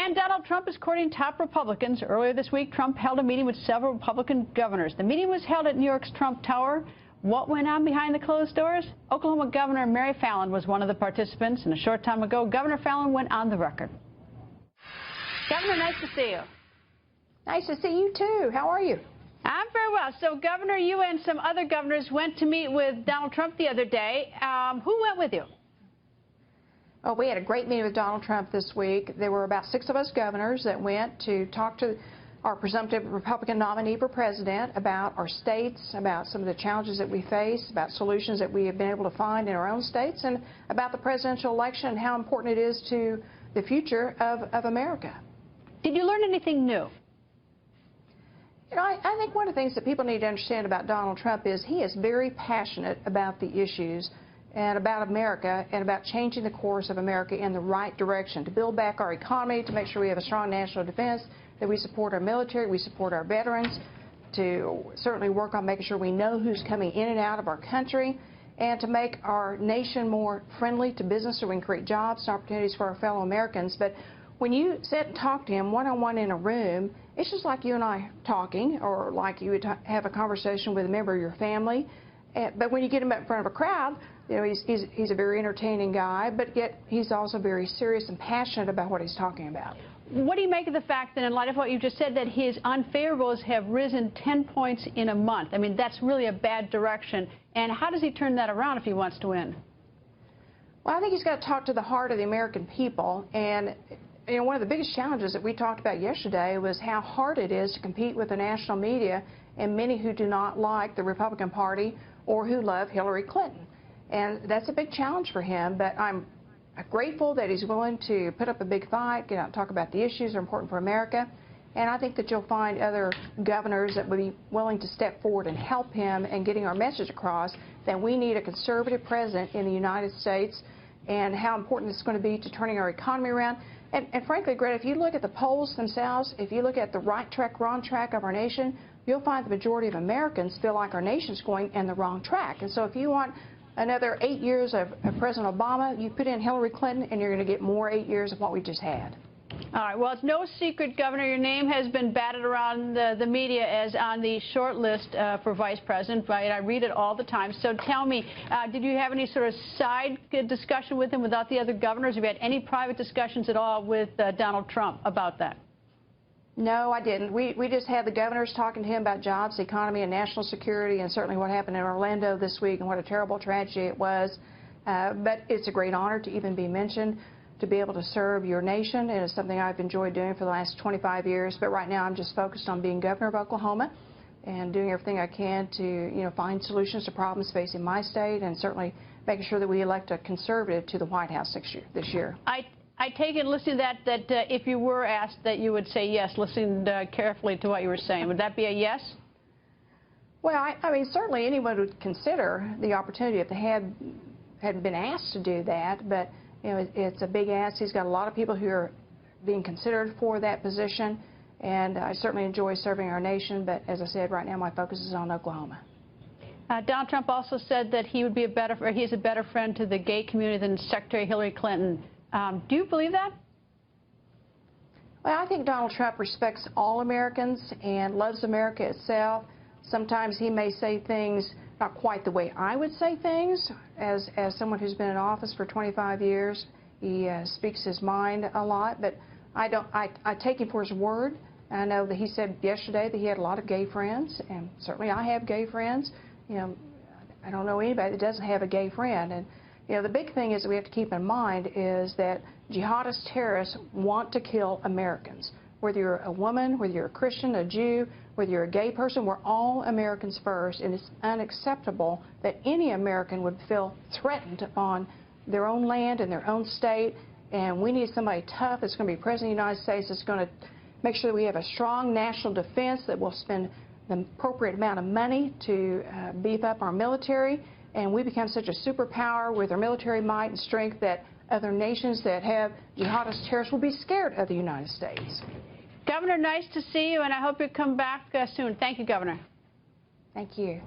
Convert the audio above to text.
And Donald Trump is courting top Republicans. Earlier this week, Trump held a meeting with several Republican governors. The meeting was held at New York's Trump Tower. What went on behind the closed doors? Oklahoma Governor Mary Fallin was one of the participants, and a short time ago, Governor Fallin went on the record. Governor, nice to see you. Nice to see you, too. How are you? I'm very well. So, Governor, you and some other governors went to meet with Donald Trump the other day. Who went with you? Oh, we had a great meeting with Donald Trump this week. There were about 6 of us governors that went to talk to our presumptive Republican nominee for president about our states, about some of the challenges that we face, about solutions that we have been able to find in our own states, and about the presidential election and how important it is to the future of America. Did you learn anything new? You know, I think one of the things that people need to understand about Donald Trump is he is very passionate about the issues and about America and about changing the course of America in the right direction, to build back our economy, to make sure we have a strong national defense, that we support our military, we support our veterans, to certainly work on making sure we know who's coming in and out of our country, and to make our nation more friendly to business so we can create jobs and opportunities for our fellow Americans. But when you sit and talk to him one-on-one in a room, it's just like you and I talking, or like you would have a conversation with a member of your family. But when you get him up in front of a crowd, you know, he's a very entertaining guy, but yet he's also very serious and passionate about what he's talking about. What do you make of the fact that, in light of what you just said, that his unfavorables have risen 10 points in a month? I mean, that's really a bad direction. And how does he turn that around if he wants to win? Well, I think he's got to talk to the heart of the American people. And you know, one of the biggest challenges that we talked about yesterday was how hard it is to compete with the national media and many who do not like the Republican Party or who love Hillary Clinton. And that's a big challenge for him, but I'm grateful that he's willing to put up a big fight, get out and talk about the issues that are important for America. And I think that you'll find other governors that would be willing to step forward and help him in getting our message across that we need a conservative president in the United States, and how important it's going to be to turning our economy around. And frankly, Greta, if you look at the polls themselves, if you look at the right track, wrong track of our nation, you'll find the majority of Americans feel like our nation's going in the wrong track. And so if you want another 8 years of President Obama, you put in Hillary Clinton, and you're going to get more 8 years of what we just had. All right. Well, it's no secret, Governor, your name has been batted around the media as on the short list for vice president. Right? I read it all the time. So tell me, did you have any sort of side discussion with him without the other governors? Have you had any private discussions at all with Donald Trump about that? No, I didn't. We just had the governors talking to him about jobs, the economy, and national security, and certainly what happened in Orlando this week and what a terrible tragedy it was. But it's a great honor to even be mentioned, to be able to serve your nation. It is something I've enjoyed doing for the last 25 years. But right now I'm just focused on being governor of Oklahoma and doing everything I can to, you know, find solutions to problems facing my state, and certainly making sure that we elect a conservative to the White House this year. I take it, listening to that if you were asked, that you would say yes, listening carefully to what you were saying. Would that be a yes? Well, I mean, certainly anyone would consider the opportunity if they had been asked to do that. But, you know, it's a big ask. He's got a lot of people who are being considered for that position. And I certainly enjoy serving our nation. But as I said, right now my focus is on Oklahoma. Donald Trump also said that he's a better friend to the gay community than Secretary Hillary Clinton. Do you believe that? Well, I think Donald Trump respects all Americans and loves America itself. Sometimes he may say things not quite the way I would say things. As someone who's been in office for 25 years, he speaks his mind a lot. But I take him for his word. I know that he said yesterday that he had a lot of gay friends, and certainly I have gay friends. You know, I don't know anybody that doesn't have a gay friend. And you know, the big thing is that we have to keep in mind is that jihadist terrorists want to kill Americans. Whether you're a woman, whether you're a Christian, a Jew, whether you're a gay person, we're all Americans first, and it's unacceptable that any American would feel threatened on their own land and their own state. And we need somebody tough that's going to be president of the United States, that's going to make sure that we have a strong national defense, that will spend the appropriate amount of money to beef up our military, and we become such a superpower with our military might and strength that other nations that have jihadist terrorists will be scared of the United States. Governor, nice to see you, and I hope you come back soon. Thank you, Governor. Thank you.